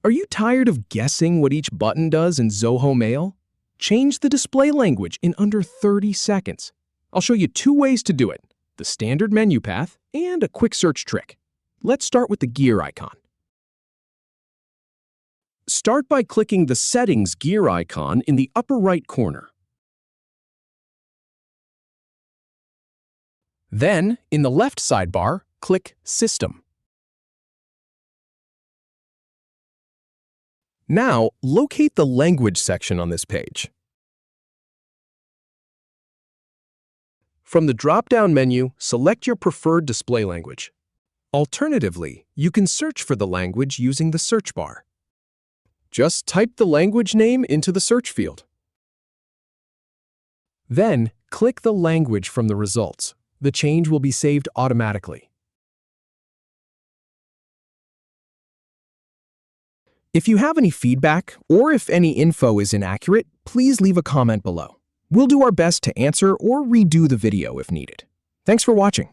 Are you tired of guessing what each button does in Zoho Mail? Change the display language in under 30 seconds. I'll show you two ways to do it: the standard menu path and a quick search trick. Let's start with the gear icon. Start by clicking the Settings gear icon in the upper right corner. Then, in the left sidebar, click System. Now, locate the Language section on this page. From the drop-down menu, select your preferred display language. Alternatively, you can search for the language using the search bar. Just type the language name into the search field. Then, click the language from the results. The change will be saved automatically. If you have any feedback, or if any info is inaccurate, please leave a comment below. We'll do our best to answer or redo the video if needed. Thanks for watching.